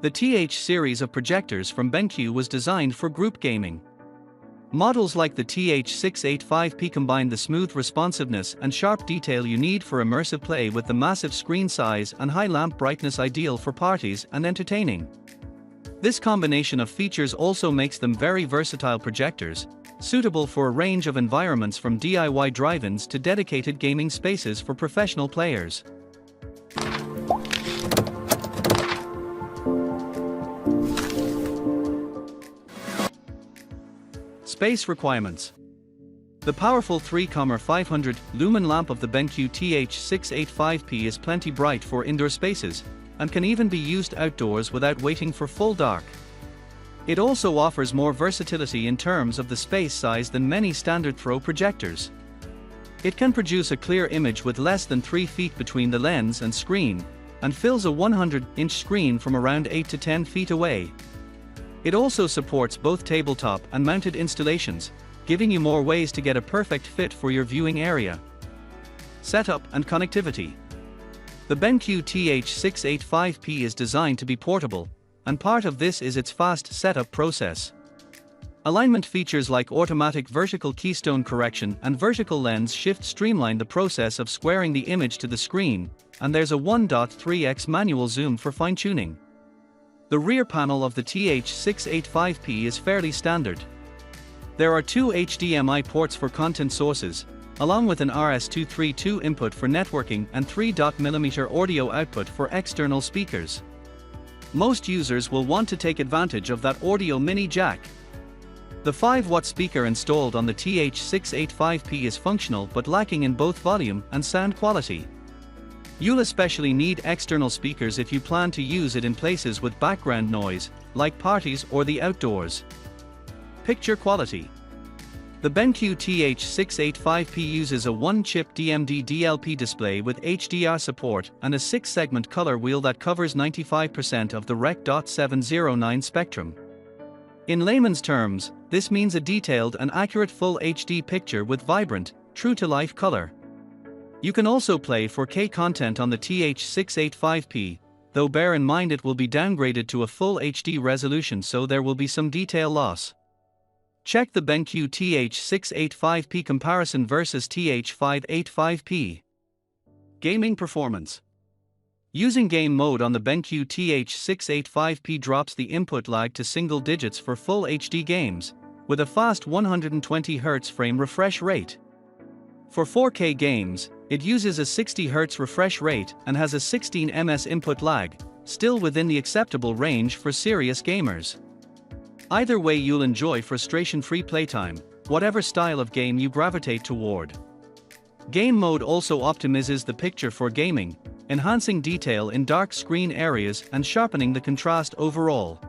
The TH series of projectors from BenQ was designed for group gaming. Models like the TH685P combine the smooth responsiveness and sharp detail you need for immersive play with the massive screen size and high lamp brightness ideal for parties and entertaining. This combination of features also makes them very versatile projectors, suitable for a range of environments from DIY drive-ins to dedicated gaming spaces for professional players. Space requirements. The powerful 3,500 lumen lamp of the BenQ TH685P is plenty bright for indoor spaces, and can even be used outdoors without waiting for full dark. It also offers more versatility in terms of the space size than many standard throw projectors. It can produce a clear image with less than 3 feet between the lens and screen, and fills a 100-inch screen from around 8 to 10 feet away. It also supports both tabletop and mounted installations, giving you more ways to get a perfect fit for your viewing area. Setup and connectivity. The BENQ TH685P is designed to be portable, and part of this is its fast setup process. Alignment features like automatic vertical keystone correction and vertical lens shift streamline the process of squaring the image to the screen, and there's a 1.3x manual zoom for fine-tuning. The rear panel of the TH685P is fairly standard. There are 2 HDMI ports for content sources, along with an RS-232 input for networking and 3.mm audio output for external speakers. Most users will want to take advantage of that audio mini jack. The 5-watt speaker installed on the TH685P is functional but lacking in both volume and sound quality. You'll especially need external speakers if you plan to use it in places with background noise, like parties or the outdoors. Picture quality. The BENQ TH685P uses a 1-chip DMD DLP display with HDR support and a 6-segment color wheel that covers 95% of the Rec.709 spectrum. In layman's terms, this means a detailed and accurate full HD picture with vibrant, true-to-life color. You can also play 4K content on the TH685P, though bear in mind it will be downgraded to a full HD resolution, so there will be some detail loss. Check the BENQ TH685P comparison versus TH685P. Gaming performance. Using game mode on the BENQ TH685P drops the input lag to single digits for full HD games, with a fast 120Hz frame refresh rate. For 4K games, it uses a 60Hz refresh rate and has a 16 ms input lag, still within the acceptable range for serious gamers. Either way, you'll enjoy frustration-free playtime, whatever style of game you gravitate toward. Game mode also optimizes the picture for gaming, enhancing detail in dark screen areas and sharpening the contrast overall.